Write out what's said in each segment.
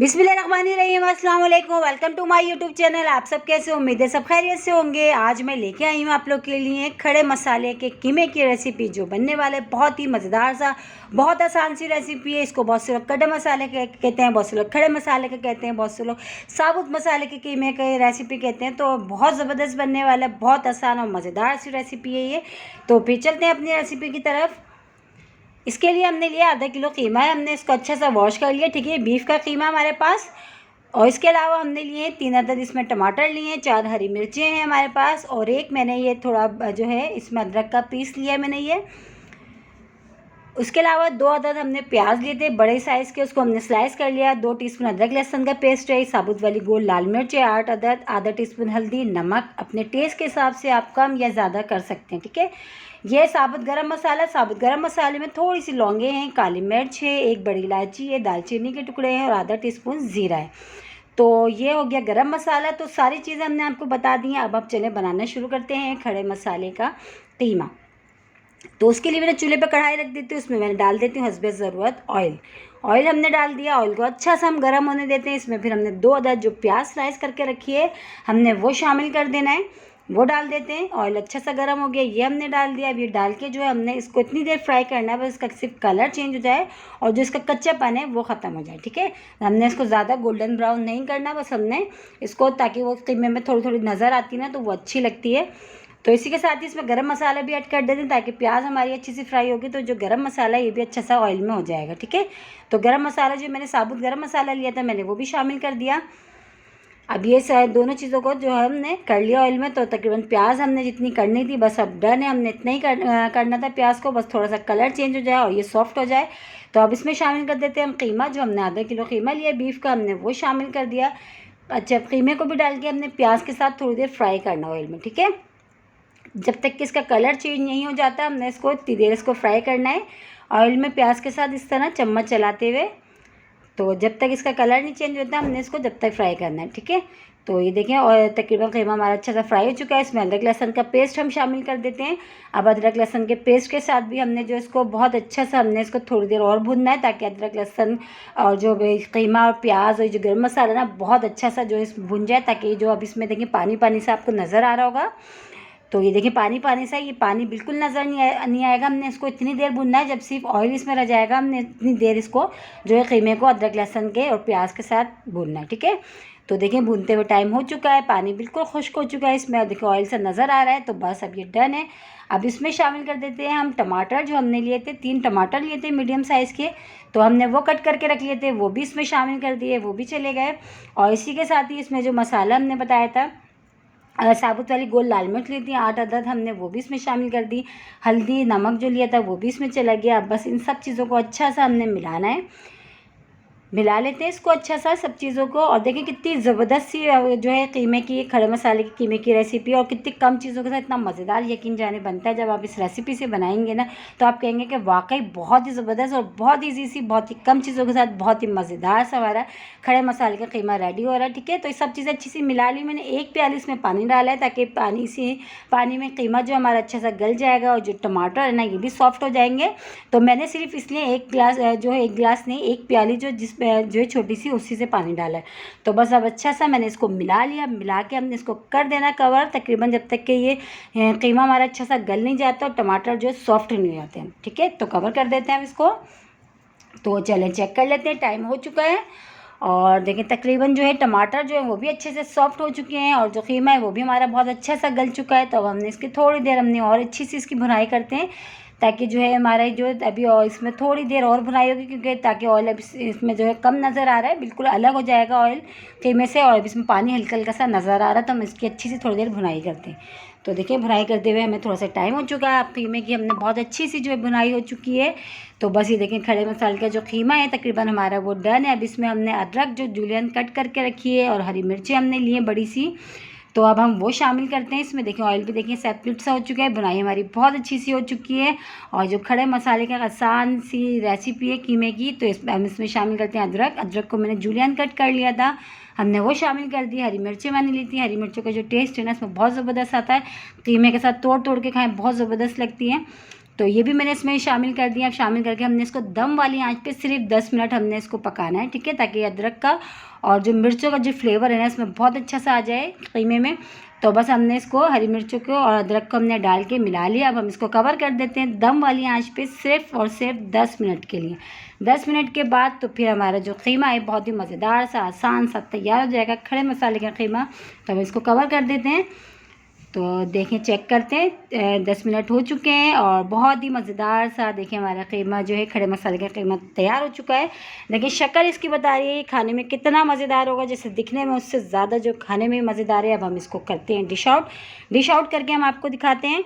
बिस्मिल्लाहिर्रहमानिर्रहीम, अस्सलाम वालेकुम। Welcome to my YouTube channel. आप सब कैसे, उम्मीद है सब खैरियत से होंगे। आज मैं लेके आई हूँ आप लोग के लिए खड़े मसाले के कीमे की रेसिपी, जो बनने वाले बहुत ही मज़ेदार सा, बहुत आसान सी रेसिपी है। इसको बहुत से लोग खड़े मसाले के कहते हैं, बहुत से लोग खड़े मसाले के कहते हैं, बहुत से लोग साबुत मसाले के कीमे के रेसिपी कहते हैं। तो बहुत ज़बरदस्त बनने वाला, बहुत आसान और मज़ेदार सी रेसिपी है ये। तो फिर चलते हैं अपनी रेसिपी की तरफ। इसके लिए हमने लिया आधा किलो कीमा है। हमने इसको अच्छा सा वॉश कर लिया, ठीक है, बीफ का कीमा हमारे पास। और इसके अलावा हमने लिए 3 अदद इसमें टमाटर लिए हैं, 4 हरी मिर्चें हैं हमारे पास, और एक मैंने ये थोड़ा जो है इसमें अदरक का पीस लिया है मैंने ये। उसके अलावा 2 अदद हमने प्याज लिए थे बड़े साइज़ के, उसको हमने स्लाइस कर लिया। 2 टीस्पून अदरक लहसुन का पेस्ट है, साबुत वाली गोल लाल मिर्च है 8 अदद, आधा टीस्पून हल्दी, नमक अपने टेस्ट के हिसाब से आप कम या ज़्यादा कर सकते हैं, ठीक है। यह साबुत गरम मसाला, साबुत गरम मसाले में थोड़ी सी लौंगे हैं, काली मिर्च है, एक बड़ी इलायची है, दालचीनी के टुकड़े हैं और आधा टीस्पून ज़ीरा है। तो ये हो गया गरम मसाला। तो सारी चीज़ें हमने आपको बता दी हैं। अब चलें बनाना शुरू करते हैं खड़े मसाले का कीमा। तो उसके लिए मैंने चूल्हे पर कढ़ाई रख देती हूँ, उसमें मैंने डाल देती हूँ हस्बे ज़रूरत ऑयल हमने डाल दिया। ऑयल को अच्छा सा हम गर्म होने देते हैं। इसमें फिर हमने 2 अदद जो प्याज स्लाइस करके रखी है, हमने वो शामिल कर देना है, वो डाल देते हैं। ऑयल अच्छा सा गर्म हो गया, ये हमने डाल दिया। अब ये डाल के जो है हमने इसको इतनी देर फ्राई करना है बस इसका सिर्फ कलर चेंज हो जाए और जो इसका कच्चापन है वो ख़त्म हो जाए, ठीक है। हमने इसको ज़्यादा गोल्डन ब्राउन नहीं करना, बस हमने इसको, ताकि वो कीमे में थोड़ी थोड़ी नज़र आती है ना, तो वो अच्छी लगती है। तो इसी के साथ ही इसमें गरम मसाला भी ऐड कर देते हैं, ताकि प्याज हमारी अच्छी सी फ्राई होगी तो जो गरम मसाला है ये भी अच्छा सा ऑयल में हो जाएगा, ठीक है। तो गरम मसाला जो मैंने साबुत गरम मसाला लिया था मैंने वो भी शामिल कर दिया। अब ये दोनों चीज़ों को जो है हमने कर लिया ऑयल में। तो तकरीबन प्याज हमने जितनी करनी थी बस अब डन है, हमने इतना ही करना था प्याज को, बस थोड़ा सा कलर चेंज हो जाए और ये सॉफ्ट हो जाए। तो अब इसमें शामिल कर देते हैं हम कीमा, जो हमने आधा किलो कीमा लिया बीफ का, हमने वो शामिल कर दिया। अच्छा, कीमे को भी डाल के हमने प्याज के साथ थोड़ी देर फ्राई करना ऑयल में, ठीक है। जब तक कि इसका कलर चेंज नहीं हो जाता हमने इसको इतनी देर इसको फ्राई करना है ऑयल में प्याज के साथ, इस तरह चम्मच चलाते हुए। तो जब तक इसका कलर नहीं चेंज होता हमने इसको जब तक फ्राई करना है, ठीक है। तो ये देखें, और तकरीबन कीमा हमारा अच्छा सा फ्राई हो चुका है। इसमें अदरक लहसुन का पेस्ट हम शामिल कर देते हैं। अब अदरक लहसुन के पेस्ट के साथ भी हमने जो इसको बहुत अच्छा सा हमने इसको थोड़ी देर और भूनना है, ताकि अदरक लहसुन और जो कीमा और प्याज और जो गर्म मसाला ना बहुत अच्छा सा जो इस भुन जाए, ताकि जो अब इसमें देखिए पानी पानी सा आपको नज़र आ रहा होगा। तो ये देखिए पानी पानी सा, ये पानी बिल्कुल नज़र नहीं आएगा। हमने इसको इतनी देर भूनना है जब सिर्फ ऑयल इसमें रह जाएगा, हमने इतनी देर इसको जो है कीमे को अदरक लहसुन के और प्याज के साथ भूनना है, ठीक है। तो देखिए भूनते हुए टाइम हो चुका है, पानी बिल्कुल खुश्क हो चुका है इसमें, और देखिए ऑयल से नज़र आ रहा है। तो बस अब ये डन है। अब इसमें शामिल कर देते हैं हम टमाटर, जो हमने लिए थे 3 टमाटर लिए थे मीडियम साइज़ के, तो हमने वो कट करके रख लिए थे, वो भी इसमें शामिल कर दिए, वो भी चले गए। और इसी के साथ ही इसमें जो मसाला हमने बताया था, साबुत वाली गोल लाल मिर्च ली थी 8 अदद, हमने वो भी इसमें शामिल कर दी। हल्दी नमक जो लिया था वो भी इसमें चला गया। अब बस इन सब चीज़ों को अच्छा सा हमने मिलाना है, मिला लेते हैं इसको अच्छा सा सब चीज़ों को। और देखिए कितनी ज़बरदस्त सी जो है कीमे की, खड़े मसाले के कीमे की रेसिपी, और कितनी कम चीज़ों के साथ इतना मज़ेदार यकीन जाने बनता है। जब आप इस रेसिपी से बनाएंगे ना तो आप कहेंगे कि वाकई बहुत ही ज़बरदस्त और बहुत ईजी सी, बहुत ही कम चीज़ों के साथ बहुत ही मज़ेदार सा हमारा खड़े मसाले का कीमा रेडी हो रहा है, ठीक है। तो ये सब चीज़ें अच्छी सी मिला ली मैंने। 1 प्याली इसमें पानी डाला है, ताकि पानी में कीमा जो हमारा अच्छा सा गल जाएगा और जो टमाटर है ना ये भी सॉफ्ट हो जाएंगे। तो मैंने सिर्फ इसलिए 1 गिलास जो है 1 गिलास नहीं 1 प्याली जो है छोटी सी, उसी से पानी डाला है। तो बस अब अच्छा सा मैंने इसको मिला लिया। मिला के हमने इसको कर देना कवर, तकरीबन जब तक कि ये कीमा हमारा अच्छा सा गल नहीं जाता और टमाटर जो है सॉफ्ट नहीं हो जाते हैं, ठीक है। तो कवर कर देते हैं हम इसको। तो चलें चेक कर लेते हैं, टाइम हो चुका है। और देखिए तकरीबन जो है टमाटर जो है वो भी अच्छे से सॉफ्ट हो चुके हैं, और जो कीमा है वो भी हमारा बहुत अच्छा सा गल चुका है। तो अब हमने इसकी थोड़ी देर हमने और अच्छी सी इसकी भुनाई करते हैं, ताकि जो है हमारे जो अभी और इसमें थोड़ी देर और भुनाई होगी, क्योंकि ताकि ऑयल अब इसमें जो है कम नज़र आ रहा है, बिल्कुल अलग हो जाएगा ऑयल कीमे से, और इसमें पानी हल्का हल्का सा नज़र आ रहा है। तो हम इसकी अच्छी सी थोड़ी देर भुनाई करते हैं। तो देखिए भुनाई करते हुए हमें थोड़ा सा टाइम हो चुका है। कीमे की हमने बहुत अच्छी सी जो है भुनाई हो चुकी है। तो बस ये देखें खड़े मसाले का जो कीमा है तकरीबन हमारा वो डन है। अब इसमें हमने अदरक जो जूलियन कट करके रखी है और हरी मिर्चें हमने ली हैं बड़ी सी, तो अब हम वो शामिल करते हैं इसमें। देखिए ऑयल भी देखिए सेपरेट सा हो चुका है, बुनाई हमारी बहुत अच्छी सी हो चुकी है। और जो खड़े मसाले का आसान सी रेसिपी है कीमे की, तो हम इसमें शामिल करते हैं अदरक को मैंने जूलियन कट कर लिया था, हमने वो शामिल कर दी। हरी मिर्चें मैंने ली थी, हरी मिर्चों का जो टेस्ट है ना इसमें बहुत ज़बरदस्त आता है, कीमे के साथ तोड़ तोड़ के खाएँ बहुत ज़बरदस्त लगती हैं। तो ये भी मैंने इसमें शामिल कर दिया। अब शामिल करके हमने इसको दम वाली आंच पे सिर्फ 10 मिनट हमने इसको पकाना है, ठीक है, ताकि अदरक का और जो मिर्चों का जो फ्लेवर है ना इसमें बहुत अच्छा सा आ जाए कीमे में। तो बस हमने इसको हरी मिर्चों को और अदरक को हमने डाल के मिला लिया। अब हम इसको कवर कर देते हैं दम वाली आंच पे सिर्फ और सिर्फ 10 मिनट के लिए। 10 मिनट के बाद तो फिर हमारा जो कीमा है बहुत ही मज़ेदार सा आसान सा तैयार हो जाएगा, खड़े मसाले का कीमा। तो हम इसको कवर कर देते हैं। तो देखें, चेक करते हैं 10 मिनट हो चुके हैं और बहुत ही मज़ेदार सा देखिए हमारा कीमा जो है खड़े मसाले का कीमा तैयार हो चुका है। देखिए शक्ल इसकी बता रही है खाने में कितना मज़ेदार होगा, जैसे दिखने में उससे ज़्यादा जो खाने में मज़ेदार है। अब हम इसको करते हैं डिश आउट करके हम आपको दिखाते हैं।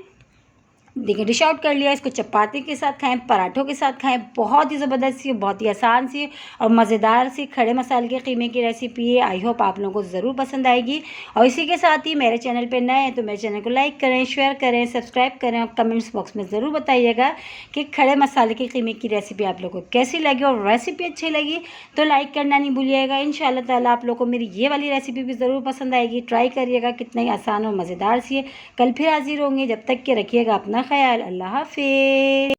देखिए डिश आउट कर लिया। इसको चपाती के साथ खाएं, पराठों के साथ खाएं, बहुत ही ज़बरदस्त सी, बहुत ही आसान सी और मज़ेदार सी खड़े मसाले के कीमे की रेसिपी है। आई होप आप लोगों को ज़रूर पसंद आएगी। और इसी के साथ ही मेरे चैनल पे नए हैं तो मेरे चैनल को लाइक करें, शेयर करें, सब्सक्राइब करें और कमेंट्स बॉक्स में ज़रूर बताइएगा कि खड़े मसाले के कीमे की रेसिपी आप लोगों को कैसी लगी। और रेसिपी अच्छी लगी तो लाइक करना नहीं भूलिएगा। इंशाअल्लाह ताला आप लोगों को मेरी ये वाली रेसिपी भी ज़रूर पसंद आएगी। ट्राई करिएगा, कितना ही आसान और मज़ेदार सी है। कल फिर हाजिर होंगे, जब तक के रखिएगा अपना ख्याल। अल्लाह हाफिज़।